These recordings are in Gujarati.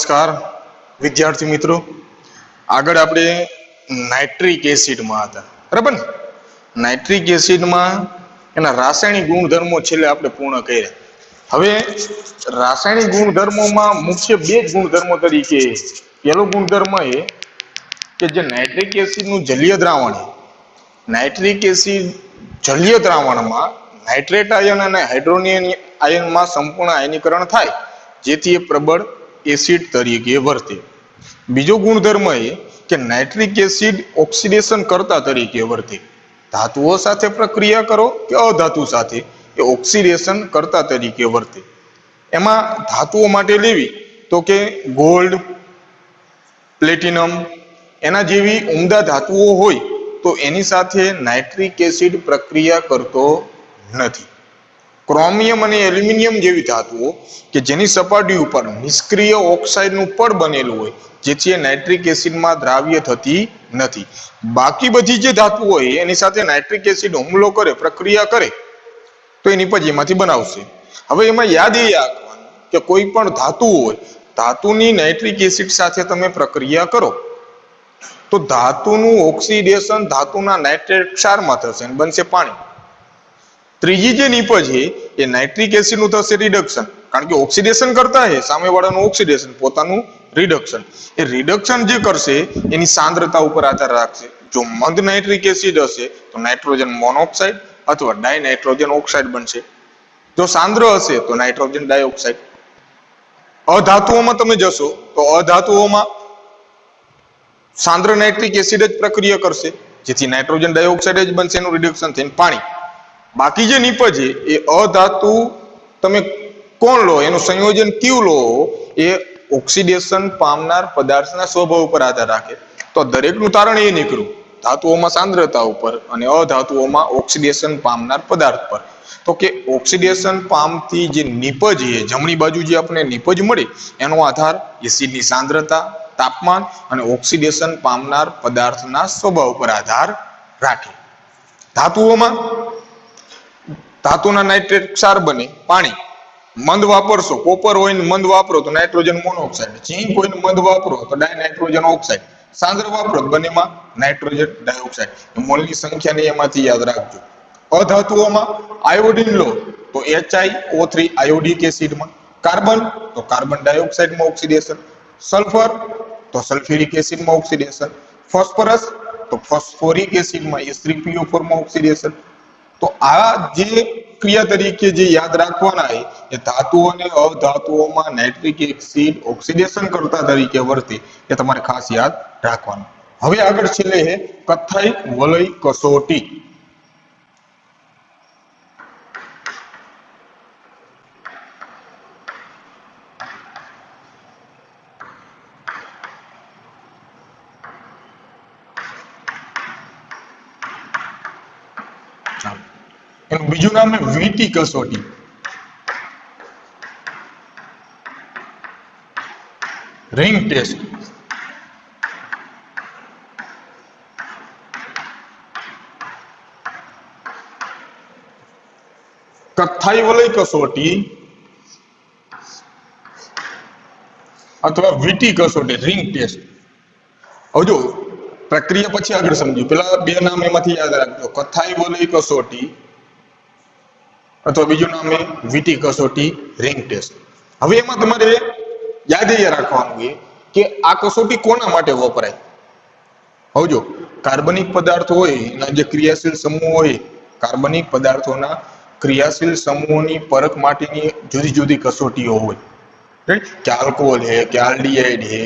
નમસ્કાર વિદ્યાર્થી મિત્રો, આગળ આપણે નાઇટ્રિક એસિડમાં હતા, બરાબર ને? નાઇટ્રિક એસિડમાં એના રાસાયણિક ગુણધર્મો છેલ્લે આપણે પૂર્ણ કર્યા. હવે રાસાયણિક ગુણધર્મોમાં મુખ્ય બે જ ગુણધર્મો તરીકે, પહેલો ગુણધર્મ એ કે જે નાઇટ્રિક એસિડનું જલીય દ્રાવણ, નાઇટ્રિક એસિડ જલીય દ્રાવણમાં નાઇટ્રેટ આયન અને હાઇડ્રોનિયમ આયનમાં સંપૂર્ણ આયનીકરણ થાય, જેથી એ પ્રબળ એસિડ તરીકે વર્તે. બીજો ગુણધર્મ એ કે નાઇટ્રિક એસિડ ઓક્સિડેશન કરતા તરીકે વર્તે. ધાતુઓ સાથે પ્રક્રિયા કરો કે અધાતુ સાથે, એ ઓક્સિડેશન કરતા તરીકે વર્તે. એમાં ધાતુઓ માટે લેવી તો કે ગોલ્ડ, પ્લેટિનમ, એના જેવી ઉમદા ધાતુઓ હોય તો એની સાથે નાઇટ્રિક એસિડ પ્રક્રિયા કરતો નથી. ક્રોમિયમ અને એલ્યુમિનિયમ જેવી ધાતુઓ કે જેની સપાટી ઉપર નિષ્ક્રિય ઓક્સાઇડનું પડ બનેલું હોય, જેથી એ નાઇટ્રિક એસિડમાં દ્રાવ્ય થતી નથી. બાકી બધી જે ધાતુઓ હોય એની સાથે નાઇટ્રિક એસિડ હુમલો કરે, પ્રક્રિયા કરે તો એ નિપજ એમાંથી બનાવશે. હવે એમાં યાદ એ રાખવાનું કે કોઈ પણ ધાતુ હોય, ધાતુની નાઇટ્રિક એસિડ સાથે તમે પ્રક્રિયા કરો તો ધાતુનું ઓક્સિડેશન ધાતુના નાઇટ્રેટ ક્ષારમાં થશે અને બનશે પાણી. ત્રીજી જે નિપજ છે એ નાઇટ્રિક એસિડ નું થશે રિડક્શન, કારણ કે ઓક્સિડેશન કરતા હે સામેવાળાનું ઓક્સિડેશન, પોતાનું રિડક્શન. એ રિડક્શન જે કરશે એની સાંદ્રતા ઉપર આધાર રાખશે. જો મંદ નાઇટ્રિક એસિડ હશે તો નાઇટ્રોજન મોનોક્સાઇડ અથવા ડાયનાઇટ્રોજન ઓક્સાઇડ બનશે. જો સાંદ્ર હશે તો નાઇટ્રોજન ડાયોક્સાઇડ. અધાતુઓમાં તમે જશો તો અધાતુઓમાં સાંદ્ર નાઇટ્રિક એસિડ જ પ્રક્રિયા કરશે, જેથી નાઇટ્રોજન ડાયોક્સાઇડ જ બનશે, એનું રિડક્શન થઈને પાણી. બાકી જે નિપજ છે એ અધાતુ તમે કોણ લો, એનું સંયોજન કયું લો, એ ઓક્સિડેશન પામનાર પદાર્થના સ્વભાવ ઉપર આધાર રાખે. તો દરેકનું તારણ એ નીકળ્યું, ધાતુઓમાં સાંદ્રતા ઉપર અને અધાતુઓમાં ઓક્સિડેશન પામનાર પદાર્થ પર. તો કે ઓક્સિડેશન પામતી જે નિપજ છે, જમણી બાજુ જે આપણે નિપજ મળે, એનો આધાર એસિડની સાંદ્રતા, તાપમાન અને ઓક્સિડેશન પામનાર પદાર્થના સ્વભાવ ઉપર આધાર રાખે. ધાતુઓમાં ધાતુના નાઇટ્રેટ ક્ષાર બને, પાણી. મંદ વાપરશો, કોપર હોય ને મંદ વાપરો તો નાઇટ્રોજન મોનોક્સાઇડ, ઝીંક હોય ને મંદ વાપરો તો ડાયનાઇટ્રોજન ઓક્સાઇડ, સાંદ્ર વાપરો તો બંનેમાં નાઇટ્રોજન ડાયોક્સાઇડ. મોલની સંખ્યાને એમાંથી યાદ રાખજો. અધાતુઓમાં આયોડિન લો તો HiO3 આયોડિક એસિડમાં, કાર્બન તો કાર્બન ડાયોક્સાઇડમાં ઓક્સિડેશન, સલ્ફર તો સલ્ફ્યુરિક એસિડમાં ઓક્સિડેશન, ફોસ્ફરસ તો ફોસ્ફોરિક એસિડમાં H3PO4 માં ઓક્સિડેશન. તો આ જે ક્રિયા તરીકે જે યાદ રાખવાના એ ધાતુઓ અને અધાતુઓમાં નાઇટ્રિક એસિડ ઓક્સિડેશન કરતા તરીકે વર્તે, એ તમારે ખાસ યાદ રાખવાનું. હવે આગળ છેલ્લે છે કથ્થાઈ વલય કસોટી. એનું બીજું નામ છે વીટી કસોટી. Ring test. કથ્થાઈ વલય કસોટી અથવા વીટી કસોટી, રિંગ ટેસ્ટ. હવે જો પ્રક્રિયા પછી આગળ સમજો, પેલા બે નામ એમાંથી યાદ રાખજો, કથ્થાઈ વલય કસોટી અથવા બીજું નામ એ વીટી કસોટી, રિંગ ટેસ્ટ. હવે એમાં તમારે યાદ એ રાખવાનું છે કે આ કસોટી કોના માટે વપરાય. હવે જો કાર્બનિક પદાર્થો હોય એના જે ક્રિયાશીલ સમૂહ હોય, કાર્બનિક પદાર્થોના ક્રિયાશીલ સમૂહોની પરખ માટેની જુદી જુદી કસોટીઓ હોય, કે આલ્કોહોલ હે, કે આલ્ડીહાઇડ હે,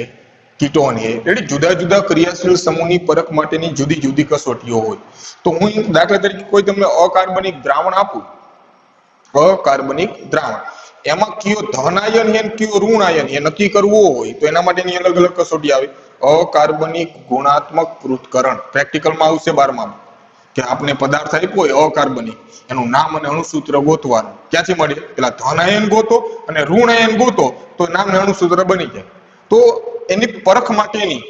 કીટોન હે, એટલે જુદા જુદા ક્રિયાશીલ સમૂહની પરખ માટેની જુદી જુદી કસોટીઓ હોય. તો હું દાખલા તરીકે કોઈ તમને અકાર્બનિક દ્રાવણ આપું, અકાર્બનિક દ્રાવણ, એમાં કયો ધન આયન છે ને કયો ઋણ આયન એ નક્કી કરવું હોય તો એના માટેની અલગ અલગ કસોટી આવે. અકાર્બનિક ગુણાત્મક પૃથ્થકરણ પ્રેક્ટિકલમાં આવશે 12માં, કે આપણે પદાર્થ આપ્યો હોય અકાર્બનિક, એનું નામ અને અણુસૂત્ર ગોતવાનું. ક્યાંથી મળે? પેલા ધન આયન ગોતો અને ઋણ આયન ગોતો તો નામ અને અણુસૂત્ર બની જાય. તો એની પરખ માટેની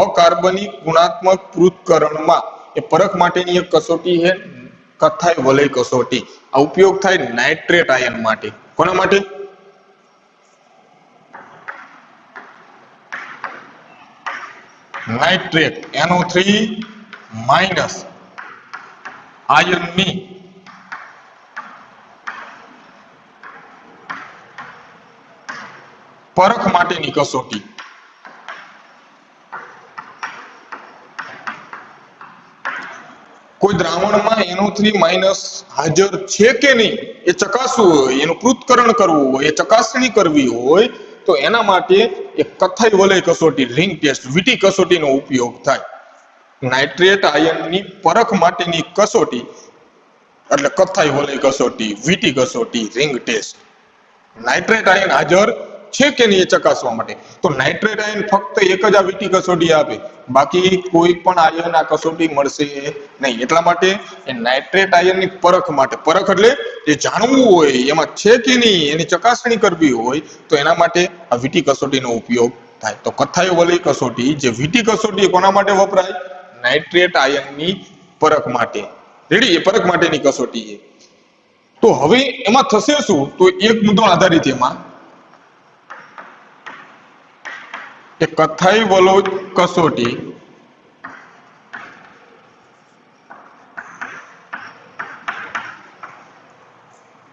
અકાર્બનિક ગુણાત્મક પૃથ્થકરણમાં એ પરખ માટેની એક કસોટી છે કથ્થાઈ વલય કસોટી. આ ઉપયોગ થાય નાઇટ્રેટ આયન માટે. કોના માટે? નાઇટ્રેટ NO3 માઇનસ આયર્નની પરખ માટેની કસોટી. કોઈ દ્રાવણમાં NO3 માઇનસ હાજર છે કે નહીં એ ચકાસવું હોય, એનું પૃથ્થકરણ કરવું હોય, એ ચકાસણી કરવી હોય તો એના માટે એક કથાઈ વલય કસોટી રિંગ ટેસ્ટ વીટી કસોટીનો ઉપયોગ થાય. નાઇટ્રેટ આયનની પરખ માટેની કસોટી એટલે કથાઈ વલય કસોટી, વીટી કસોટી, રિંગ ટેસ્ટ. નાઇટ્રેટ આયન હાજર છે કે નહીં એ ચકાસવા માટે. તો નાઇટ્રેટ આયન ફક્ત એક જ આ વીટી કસોટી આપે, બાકી કોઈ પણ આયન આ કસોટી મળશે નહીં. એટલા માટે એ નાઇટ્રેટ આયનની પરખ માટે, પરખ એટલે એ જાણવું હોય એમાં છે કે નહીં એની ચકાસણી કરવી હોય તો એના માટે આ વીટી કસોટીનો ઉપયોગ થાય. તો કથાઈ વલય કસોટી જે વીટી કસોટી કોના માટે વપરાય? નાઇટ્રેટ આયનની પરખ માટે. રેડી? એ પરખ માટેની કસોટી છે. તો હવે એમાં થશે શું? તો એક મુદ્દો આધારિત એમાં કે કથાઈ વલય કસોટી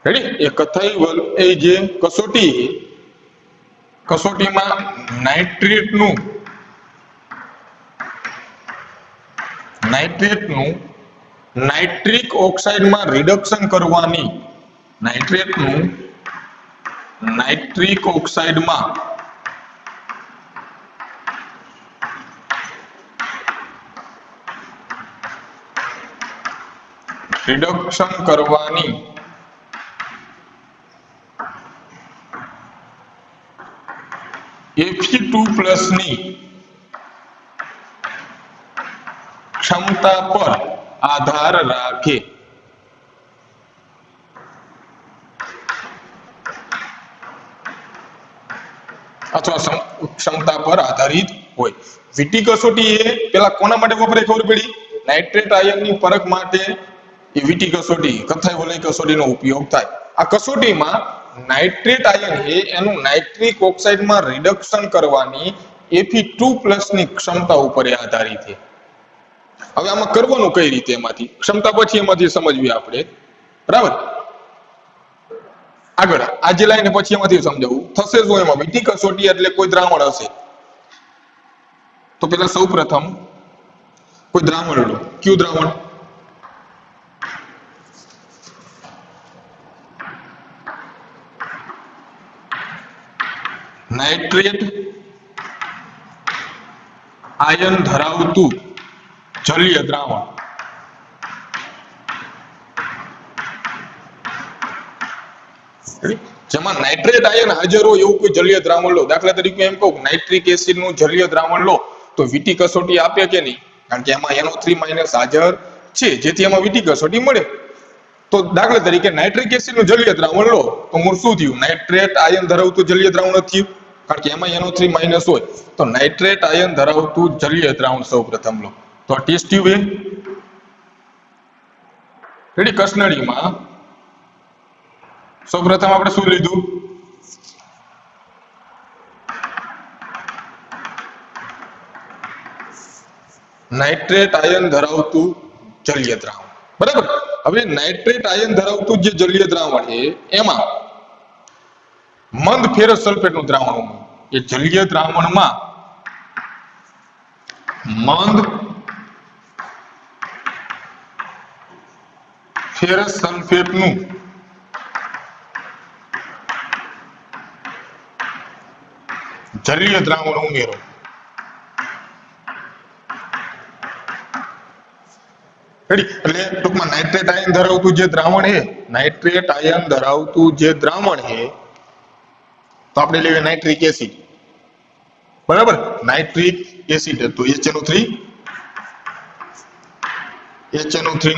રેડી? એ કથાઈ વલય એ જે કસોટી કસોટીમાં નાઇટ્રેટનું નાઇટ્રિક ઓક્સાઇડમાં રિડક્શન કરવાની, નાઇટ્રેટનું નાઇટ્રિક ઓક્સાઇડમાં રિડક્શન કરવાની Fe2+ ની ક્ષમતા પર આધાર રાખે. અથવા ક્ષમતા પર આધારિત હોય. વીટી કસોટી એ પેલા કોના માટે વપરાય ખબર પડી? નાઇટ્રેટ આયનની પરખ માટે એ વીટી કસોટી, કથાઈ વલય કસોટીનો ઉપયોગ થાય. આ કસોટીમાં નાઇટ્રેટ આયન એ એનું નાઇટ્રિક ઓક્સાઇડમાં રિડક્શન કરવાની Fe2+ ની ક્ષમતા ઉપર આધારિત છે. હવે આમાં કરવાનું કઈ રીતે? એમાંથી ક્ષમતા પછી એમાંથી સમજવી આપણે, બરાબર? આગળ આજે લાઈને પછી એમાંથી સમજાવું થશે. જો એમાં વીટી કસોટી એટલે કોઈ દ્રાવણ હશે તો પેલા સૌપ્રથમ કોઈ દ્રાવણ લો. કયું દ્રાવણ? નાઇટ્રેટ આયન ધરાવતું જલીય દ્રાવણ. જેમાં નાઇટ્રેટ આયન હાજર હોય એવું કોઈ જલીય દ્રાવણ લો. દાખલા તરીકે એમ કહું નાઇટ્રિક એસિડ નું જલીય દ્રાવણ લો તો વીટી કસોટી આપે કે નહીં? કારણ કે એમાં NO3- હાજર છે, જેથી એમાં વીટી કસોટી મળે. તો દાખલા તરીકે નાઇટ્રિક એસિડ નું જલીય દ્રાવણ લો તો મૂળ શું થયું? નાઇટ્રેટ આયન ધરાવતું જલીય દ્રાવણ થયું, કારણ કે એમાં NO3- હોય. તો નાઇટ્રેટ આયન ધરાવતું જલીય દ્રાવણ સૌપ્રથમ લો. તો આ ટેસ્ટ ટ્યુબ એ રેડી કસનળીમાં સૌપ્રથમ આપણે શું લીધું? નાઇટ્રેટ આયન ધરાવતું જલીય દ્રાવણ, બરાબર? હવે નાઇટ્રેટ આયન ધરાવતું જે જલીય દ્રાવણ છે એમાં મંદ ફેરસ સલ્ફેટનું દ્રાવણ, એ જલીય દ્રાવણમાં મંદ ફેરસ સલ્ફેટનું જલીય દ્રાવણ ઉમેરો. એટલે ટૂંકમાં નાઇટ્રેટ આયન ધરાવતું જે દ્રાવણ છે, નાઇટ્રેટ આયન ધરાવતું જે દ્રાવણ છે તો આપણે લઈએ નાઇટ્રિક એસિડ, બરાબર? નાઇટ્રિક એસિડ તો HNO3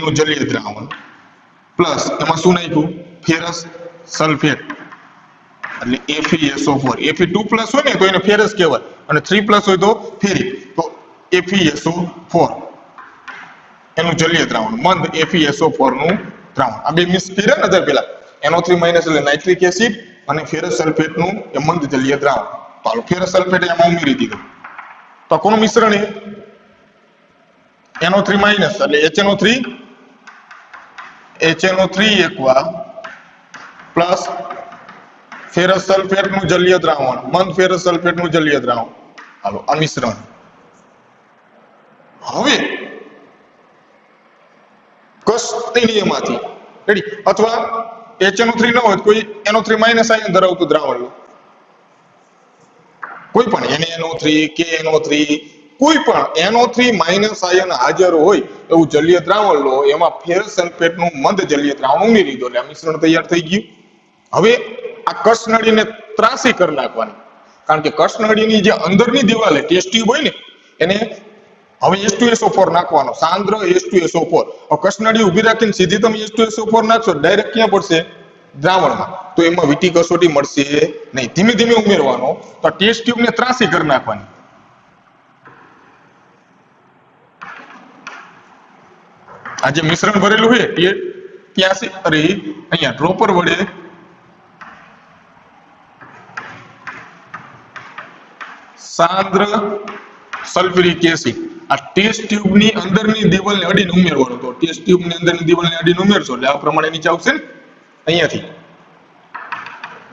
નું જલીય દ્રાવણ પ્લસ એમાં શું નાખ્યું? ફેરસ સલ્ફેટ એટલે FeSO4. Fe2+ હોય ને તો એને ફેરસ કહેવાય અને 3+ હોય તો ફેરિક. તો FeSO4 એનું જલીય દ્રાવણ, મંદ FeSO4 નું દ્રાવણ. આ બે મિક્સ કર્યા ને પેલા NO3- એટલે નાઇટ્રિક એસિડ અને ફેરસ સલ્ફેટ નું એ મંદ જલીય દ્રાવણ. તો ફેરસ સલ્ફેટ એમાં ઉમેરી દીધું. તો કોનું મિશ્રણ છે? NO3 માઇનસ એટલે HNO3 એકવા પ્લસ ફેરસ સલ્ફેટ નું જલીય દ્રાવણ, મંદ ફેરસ સલ્ફેટ નું જલીય દ્રાવણ. હાલો આ મિશ્રણ. હવે કસ્ટિલિયમાંથી રેડી અથવા HNO3 ન હોય કોઈ NO3 માઇનસ આયન ધરાવતું દ્રાવણ લો, કોઈ પણ NaNO3 KNO3 કોઈ પણ NO3 માઇનસ આયન હાજર હોય એવું જલીય દ્રાવણ લો, એમાં ફેરસ સલ્ફેટ નું મંદ જલીય દ્રાવણ ઉમેરી દો એટલે આ મિશ્રણ તૈયાર થઈ ગયું. હવે આ કસનળીને ત્રાસી કરી નાખવાની, કારણ કે કસનળીની જે અંદરની દિવાલ ટેસ્ટ ટ્યુબ હોય ને એને હવે H2SO4 નાખવાનો, સાંદ્ર H2SO4. હવે કસનળી ઊભી રાખીને સીધી તમે H2SO4 નાખશો ડાયરેક્ટ ક્યાં પડશે? દ્રાવણમાં. તો એમાં વીટી કસોટી મળશે નહીં, ધીમે ધીમે ઉમેરવાનો. તો ટેસ્ટ ટ્યુબને ત્રાસી કરી નાખવાની. આ જે મિશ્રણ ભરેલું છે એ 83 અરે અહીંયા ડ્રોપર વડે સાંદ્ર સલ્ફ્યુરિક એસિડ આ ટેસ્ટ ટ્યુબની અંદરની દિવાલને અડીને ઉમેરવાનો. તો ટેસ્ટ ટ્યુબની અંદરની દિવાલને અડીને ઉમેરશો એટલે આ પ્રમાણે નીચે આવશે ને, અહીંયાથી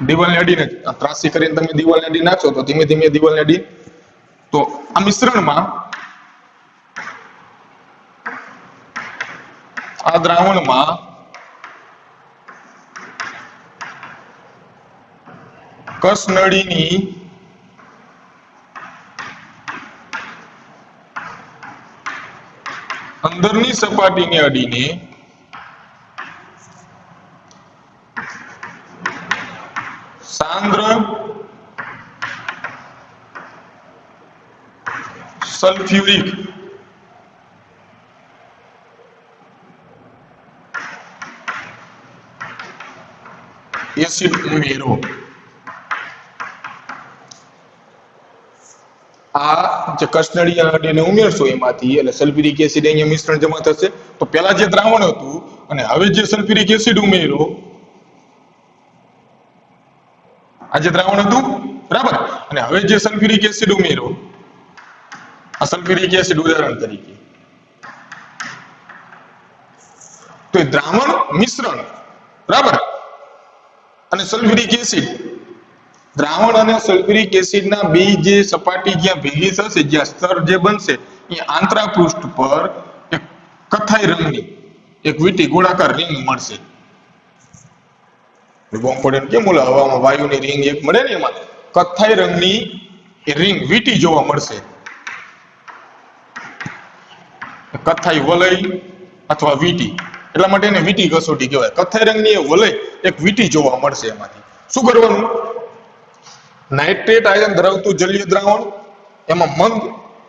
દિવાલને અડીને ત્રાસી કરીને તમે દિવાલને અડીને નાખશો તો ધીમે ધીમે દિવાલને અડીને. તો આ મિશ્રણમાં આ દ્રાવણમાં કસનળીની અંદરની સપાટીને અડીને સાંદ્ર સલ્ફ્યુરિક એસિડ ઉમેરો. આ જે કસનળી અડીને ઉમેરશો એમાંથી એટલે સલ્ફ્યુરિક એસિડ અહીંયા મિશ્રણ જમા થશે. તો પહેલા જે દ્રાવણ હતું અને હવે જે સલ્ફ્યુરિક એસિડ ઉમેરો, આ જે દ્રાવણ હતું બરાબર, અને હવે જે સલ્ફ્યુરિક એસિડ ઉમેરો, આ સલ્ફ્યુરિક એસિડ ઉદાહરણ તરીકે, તો એ દ્રાવણ મિશ્રણ બરાબર અને સલ્ફ્યુરિક એસિડ, દ્રાવણ અને સલ્ફ્યુરિક એસિડના બે જે સપાટી જ્યાં ભેગી થશે, જ્યાં સ્તર જે બનશે એ આંતરપૃષ્ઠ પર એક કથ્થાઈ રંગની એક વીંટી ગોળાકાર રિંગ મળશે. બોમ્બ પડે કેમ ઓલા હવામાં વાયુની રિંગ એક મળે ને, એમાં કથ્થાઈ રંગની એ રિંગ વીંટી જોવા મળશે. કથ્થાઈ વલય અથવા વીંટી, એટલા માટે એને વીંટી કસોટી કહેવાય. કથ્થાઈ રંગની એ વલય એક વીંટી જોવા મળશે. એમાંથી શું કરવાનું? નાઇટ્રેટ આયન ધરાવતું જલીય દ્રાવણ, એમાં મંદ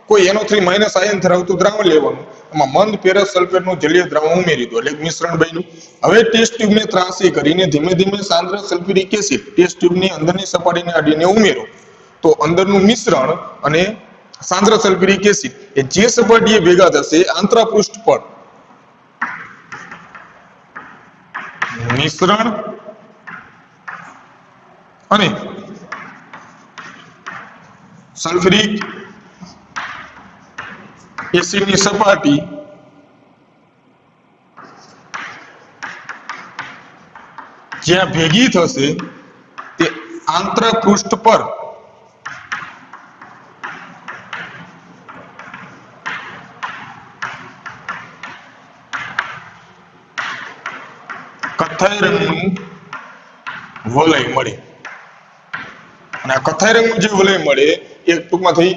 કોઈ NO3 માઇનસ આયન ધરાવતું દ્રાવણ લેવાનું, એમાં મંદ ફેરસ સલ્ફેટનું જલીય દ્રાવણ ઉમેરી દો એટલે મિશ્રણ બન્યું. હવે ટેસ્ટ ટ્યુબને ત્રાસી કરીને ધીમે ધીમે સાંદ્ર સલ્ફ્યુરિક એસિડ ટેસ્ટ ટ્યુબની અંદરની સપાટીને અડીને ઉમેરો. તો અંદરનું મિશ્રણ અને સાંદ્ર સલ્ફ્યુરિક એસિડ એ જે સપાટીએ ભેગા થશે આંતરપૃષ્ઠ પર મિશ્રણ અને સલ્ફ્યુરિક એસિડની સપાટી જ્યાં ભેગી થશે તે આંતરપૃષ્ઠ પર કથ્થાઈ રંગનું વલય મળે. અને આ કથ્થાઈ રંગનું જે વલય મળે એ ટૂંકમાં થઈ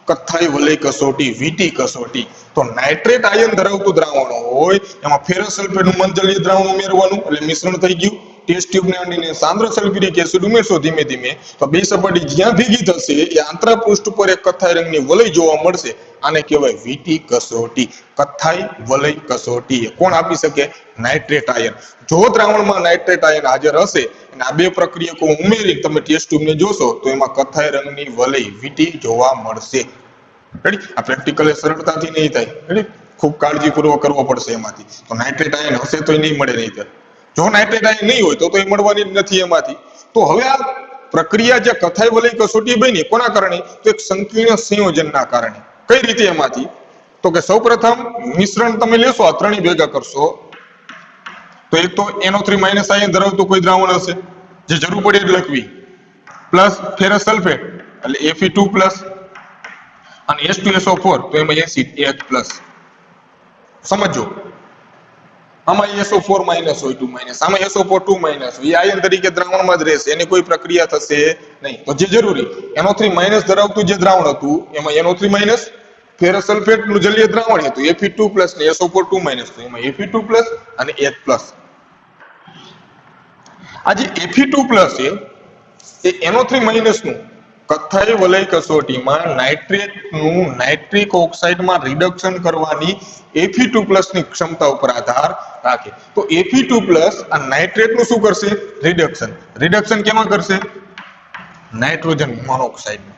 કથ્થાઈ વલય કસોટી, વીંટી કસોટી. તો નાઇટ્રેટ આયન ધરાવતું દ્રાવણ હોય એમાં ફેરસ સલ્ફેટનું મંદ જલીય દ્રાવણ ઉમેરવાનું એટલે મિશ્રણ થઈ ગયું. ટેસ્ટ ટ્યુબને અડીને સાંદ્ર સલ્ફ્યુરિક એસિડ ઉમેરશો ધીમે ધીમે તો બે સપાટી જ્યાં ભેગી થશે એ આંતરપૃષ્ઠ પર એક કથ્થાઈ રંગની વલય જોવા મળશે. આને કહેવાય વીંટી કસોટી, કથ્થાઈ વલય કસોટી. કોણ આપી શકે? Nitrate ion. જો દ્રાવણમાં નાઇટ્રેટ આયન હાજર હશે અને આ બે પ્રક્રિયકો ઉમેરી તમે ટેસ્ટ ટ્યુબને જોશો તો એમાં કથ્થાઈ રંગની વલય વીંટી જોવા મળશે. રેડી? આ પ્રેક્ટિકલ સરળતાથી નહીં થાય. રેડી? ખૂબ કાળજીપૂર્વક કરવો પડશે એમાંથી. તો નાઇટ્રેટ આયન હશે તો નહીં મળે. નહીં જો નાઇટ્રેટ આયન નહીં હોય તો એ મળવાની જ નથી એમાંથી. તો હવે આ પ્રક્રિયા જે કથ્થાઈ વલય કસોટી બની કોના કારણે? તો એક સંકીર્ણ સંયોજનના કારણે. કઈ રીતે? એમાંથી તો કે સૌપ્રથમ મિશ્રણ તમે લેશો, આ ત્રણેય ભેગા કરશો તો એક તો NO3 માઇનસ આયન ધરાવતું કોઈ દ્રાવણ હશે, જે જરૂર પડે એટલે લખવી, પ્લસ ફેરસ સલ્ફેટ એટલે Fe2 પ્લસ અને H2SO4 તો એમાં એસિડ H પ્લસ. સમજો આમાં SO4 માઇનસ હોય 2 માઇનસ, આમાં SO4 2 માઇનસ હોય, એ આયન તરીકે દ્રાવણમાં જ રહેશે, એની કોઈ પ્રક્રિયા થશે નહીં. તો જે જરૂરી NO3 માઇનસ ધરાવતું જે દ્રાવણ હતું એમાં NO3 માઇનસ ફેરસ સલ્ફેટ નું જલીય દ્રાવણ હતું Fe2 પ્લસ ને SO4 2 માઇનસ, તો એમાં Fe2 પ્લસ અને H પ્લસ. આ જે Fe2 પ્લસ છે એ NO3 માઇનસ નું કથ્થાઈ વલય કસોટીમાં નાઇટ્રેટનું નાઇટ્રિક ઓક્સાઇડમાં રિડક્શન કરવાની Fe2 ની ક્ષમતા ઉપર આધાર રાખે. તો Fe2 આ નાઇટ્રેટનું શું કરશે? રિડક્શન. રિડક્શન કેમાં કરશે? નાઇટ્રોજન મોનોક્સાઇડમાં.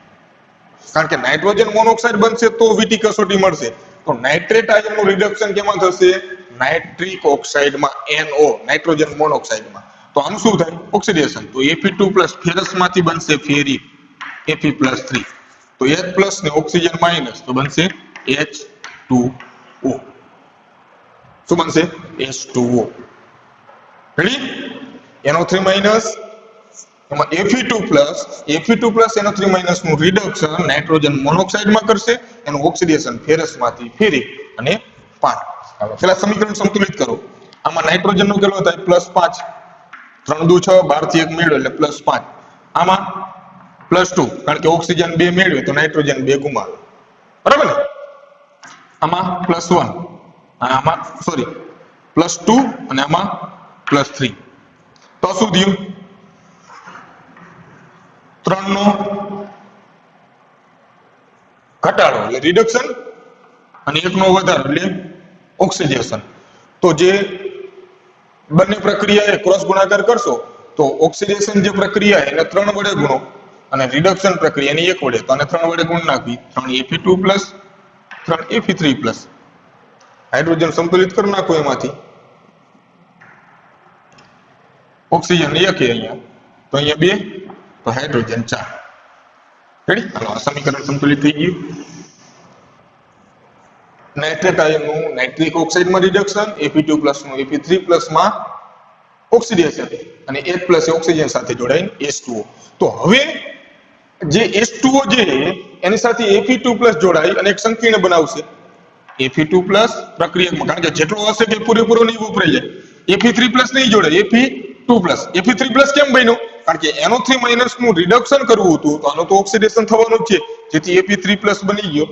કારણ કે નાઇટ્રોજન મોનોક્સાઇડ બનશે તો VT કસોટી મળશે. તો નાઇટ્રેટ આયનનું રિડક્શન કેમાં થશે? નાઇટ્રિક ઓક્સાઇડમાં, NO નાઇટ્રોજન મોનોક્સાઇડમાં. તો આનું શું થાય? ઓક્સિડેશન. તો Fe2 ફેરસમાંથી બનશે ફેરિક Fe+3, તો H+ ને ઓક્સિજન માઇનસ તો બનશે H2O. શું બનશે? H2O. રેડી? NO3 માઇનસ એમાં Fe2 NO3 માઇનસ નું રિડક્શન નાઇટ્રોજન મોનોક્સાઇડમાં કરશે, એનું ઓક્સિડેશન ફેરસમાંથી ફેરિક અને પાણી. હવે પેલા સમીકરણ સંતુલિત કરો. આમાં નાઇટ્રોજન નું કેટલો થાય? +5, 3 દુ 6, 12 થી 1 મેળવો એટલે +5. આમાં +2, કારણ કે ઓક્સિજન 2 મેળવે તો નાઇટ્રોજન 2 ગુમાવે, બરાબર ને? આમાં +1, આમાં સોરી +2 અને આમાં +3. તો શું થયું? 3 નો ઘટાડો એટલે રિડક્શન અને 1 નો વધારો એટલે ઓક્સિડેશન. તો જે બંને પ્રક્રિયા ક્રોસ ગુણાકાર કરશો તો ઓક્સિડેશન જે પ્રક્રિયા એને 3 વડે ગુણો અને રિડક્શન પ્રક્રિયાની 1 વડે, તો આને 3 વડે ગુણ નાખવી. 3 Fe2 3 Fe3. હાઇડ્રોજન સંતુલિત કરી નાખો, એમાંથી ઓક્સિજન 1 અહીંયા, તો અહીંયા 2, તો હાઇડ્રોજન 4. રેડી? હાલો, આ સમીકરણ સંતુલિત થઈ ગયું. નાઇટ્રેટ આયનનું નાઇટ્રિક ઓક્સાઇડમાં રિડક્શન, Fe2 નું Fe3 માં ઓક્સિડેશન અને H+ એ ઓક્સિજન સાથે જોડાઈને H2O. તો હવે જે H2O જે એની સાથે Fe2 જોડાઈ અને એક સંકીર્ણ બનાવશે. Fe2 પ્રક્રિયામાં, કારણ કે જેટલો હશે કે પૂરેપૂરો નહીં વપરાઈ જાય. Fe3 નહીં જોડાય, Fe3 કેમ બન્યો? કારણ કે NO3 માઇનસ નું રિડક્શન કરવું હતું, તો આનું તો ઓક્સિડેશન થવાનું જ છે, જેથી Fe3 બની ગયો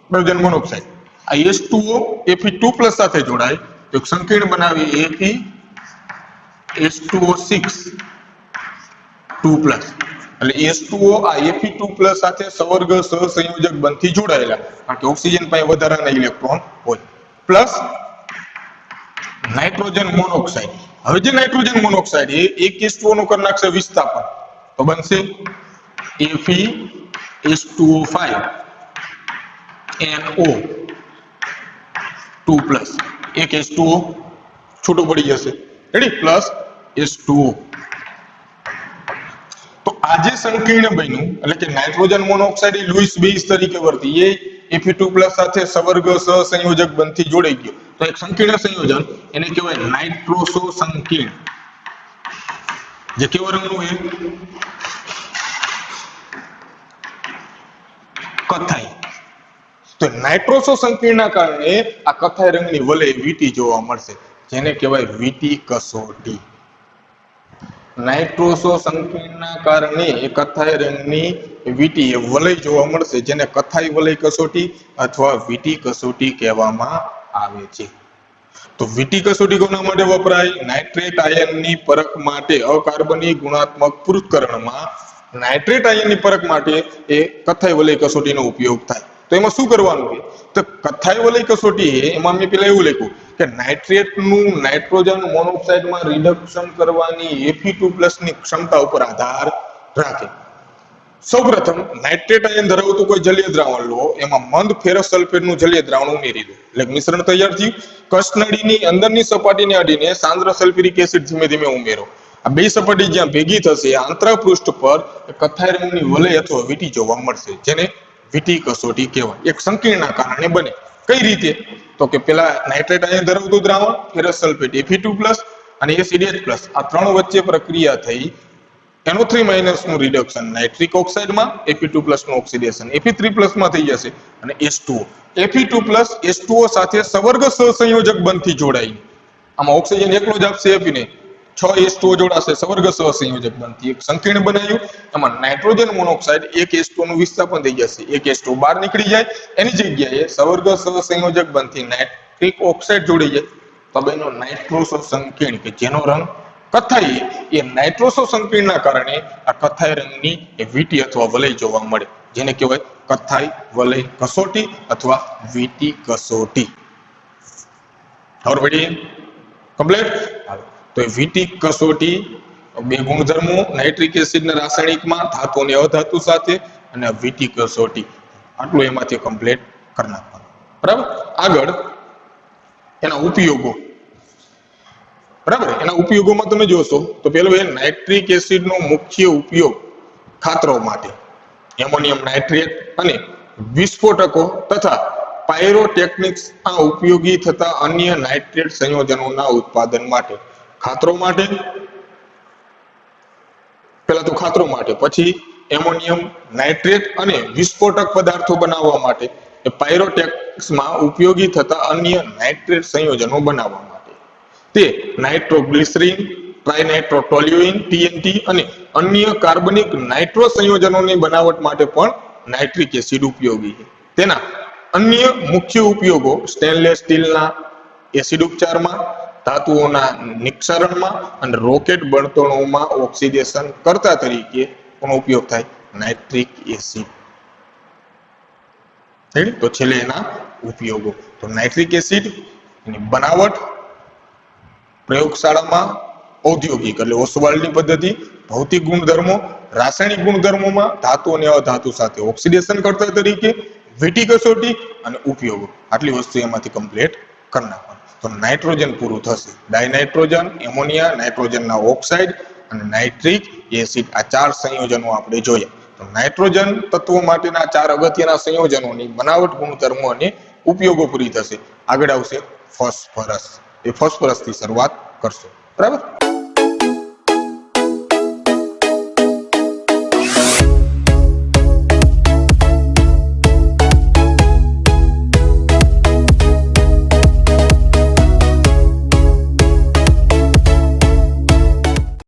નાઇટ્રોજન મોનોક્સાઇડ. આ H2O Fe2 સાથે જોડાય તો એક સંકીર્ણ બનાવી H2O6 2+. એટલે H2O આ Fe2 સાથે સવર્ગ સહસંયોજક બંધથી જોડાયેલા, કારણ કે ઓક્સિજન પાસે વધારાના ઇલેક્ટ્રોન હોય, પ્લસ નાઇટ્રોજન મોનોક્સાઇડ. હવે જે નાઇટ્રોજન મોનોક્સાઇડ એ એક H2O નું કરી નાખશે વિસ્થાપન, તો બનશે FeH2O5 NO 2+. એક H2O છૂટું પડી જશે. રેડી? Plus H2O. તો આ જે સંકીર્ણ બન્યું એટલે કે નાઇટ્રોજન મોનોક્સાઇડ એ લુઈસ બેઝ તરીકે વર્તી, એ Fe2 સાથે સવર્ગ સહસંયોજક બંધથી જોડાઈ ગયો, તો એક સંકીર્ણ સંયોજન એને કહેવાય નાઇટ્રોસો સંકીર્ણ. જે કેવો રંગનું છે? કથ્થાઈ. તો નાઇટ્રોસો સંકીર્ણના કારણે આ કથ્થાઈ રંગની વલય VT જોવા મળશે, જેને કહેવાય VT કસોટી. નાઇટ્રોસો સંકીર્ણના કારણે એ કથ્થાઈ રંગની VT વલય જોવા મળશે, જેને કથ્થાઈ વલય કસોટી અથવા VT કસોટી કહેવામાં આવે છે. તો VT કસોટી કોના માટે વપરાય? નાઇટ્રેટ આયનની પરખ માટે અકાર્બનિક ગુણાત્મક પૃથ્થકરણમાં નાઇટ્રેટ આયનની પરખ માટે એ કથ્થાઈ વલય કસોટીનો ઉપયોગ થાય. તો એમાં શું કરવાનું છે? તો કથ્થાઈ વલય કસોટી એમાં મેં પેલા એવું લખ્યું કે નાઇટ્રેટનું નાઇટ્રોજન મોનોક્સાઇડમાં રિડક્શન કરવાની Fe2 ની ક્ષમતા ઉપર આધાર રાખે. સૌપ્રથમ નાઇટ્રેટ આયન ધરાવતું કોઈ જલીય દ્રાવણ લો, એમાં મંદ ફેરસ સલ્ફેટનું જલીય દ્રાવણ ઉમેરી દો, એટલે મિશ્રણ તૈયાર થયું. કસનળીની અંદરની સપાટીને અડીને સાંદ્ર સલ્ફ્યુરિક એસિડ ધીમે ધીમે ઉમેરો. આ બે સપાટી જ્યાં ભેગી થશે, આંતરપૃષ્ઠ પર કથ્થાઈ રંગની વલય અથવા VT જોવા મળશે, જેને VT કસોટી કહેવાય. એક સંકીર્ણના કારણે બને. કઈ કઈ રીતે? તો કે પેલા નાઇટ્રેટ આયન ધરાવતું દ્રાવણ ફેરસ સલ્ફેટ Fe2+ અને એસિડ H+ આ ત્રણ વચ્ચે પ્રક્રિયા થઈ NO3- નું રિડક્શન નાઇટ્રિક ઓક્સાઇડમાં Fe2+ નું ઓક્સિડેશન Fe3+ માં થઈ જશે અને H2O Fe2+ H2O સાથે સવર્ગ સહસંયોજક બંધથી જોડાઈ આમાં ઓક્સિજન એકલો જ આપશે Fe ને 6 H2O જોડાશે સવર્ગ સહસંયોજક બંધથી એક સંકીર્ણ બનાવ્યું એમાં નાઇટ્રોજન મોનોક્સાઇડ એક H2O નું વિસ્થાપન થઈ જશે એક H2O બહાર નીકળી જાય એની જગ્યાએ સવર્ગ સહસંયોજક બંધથી નાઇટ્રિક ઓક્સાઇડ જોડી જાય તો બેનો નાઇટ્રોસો સંકીર્ણ કે જેનો રંગ કથ્થાઈ એ નાઇટ્રોસો સંકીર્ણના કારણે આ કથ્થાઈ રંગની એ વીટી અથવા વલય જોવા મળે જેને કહેવાય કથ્થાઈ વલય કસોટી અથવા વીટી કસોટી. ખબર પડી? કમ્પ્લીટ. તો એ વીટી કસોટી બે ગુણધર્મો નાઇટ્રિક એસિડના રાસાયણિકમાં ધાતુ અને અધાતુ સાથે અને વીટી કસોટી આટલું એમાંથી કમ્પ્લીટ કરી નાખવાનું. બરાબર. આગળ એના ઉપયોગો. બરાબર. એના ઉપયોગોમાં તમે જોશો તો પેલો એ નાઇટ્રિક એસિડનો મુખ્ય ઉપયોગ ખાતરો માટે એમોનિયમ નાઇટ્રેટ અને વિસ્ફોટકો તથા પાયરોટેક્નિક્સ આ ઉપયોગી થતા અન્ય નાઇટ્રેટ સંયોજનોના ઉત્પાદન માટે ખાતરો માટે પેલા તો ખાતરો માટે પછી એમોનિયમ નાઇટ્રેટ અને વિસ્ફોટક પદાર્થો બનાવવા માટે એ પાયરોટેક્સમાં ઉપયોગી થતા અન્ય નાઇટ્રેટ સંયોજનો બનાવવા માટે તે નાઇટ્રોગ્લિસરીન ટ્રાઇનાઇટ્રોટોલ્યુઇન TNT અને અન્ય કાર્બનિક નાઇટ્રો સંયોજનોની બનાવટ માટે પણ નાઇટ્રિક એસિડ ઉપયોગી છે. તેના અન્ય મુખ્ય ઉપયોગો સ્ટેનલેસ સ્ટીલના એસિડ ઉપચારમાં ધાતુઓના નિક્ષરણમાં અને રોકેટ બળતણોમાં ઓક્સિડેશન કરતા તરીકે પણ ઉપયોગ થાય નાઇટ્રિક એસિડ. તો છેલ્લે એના ઉપયોગો તો નાઇટ્રિક એસિડ એની બનાવટ પ્રયોગશાળામાં ઔદ્યોગિક એટલે ઓસવાલ્ડની પદ્ધતિ ભૌતિક ગુણધર્મો રાસાયણિક ગુણધર્મોમાં ધાતુ અને અધાતુ સાથે ઓક્સિડેશન કરતા તરીકે વીટી કસોટી અને ઉપયોગો આટલી વસ્તુ એમાંથી કમ્પ્લીટ કરી નાખવાની. તો નાઇટ્રોજન પૂરું થશે ડાયનાઇટ્રોજન એમોનિયા નાઇટ્રોજનના ઓક્સાઇડ અને નાઇટ્રિક એસિડ આ ચાર સંયોજનો આપણે જોયા. તો નાઇટ્રોજન તત્વો માટેના ચાર અગત્યના સંયોજનોની બનાવટ ગુણધર્મો અને ઉપયોગો પૂરી થશે. આગળ આવશે ફોસ્ફરસ. એ ફોસ્ફરસ થી શરૂઆત કરશું. બરાબર.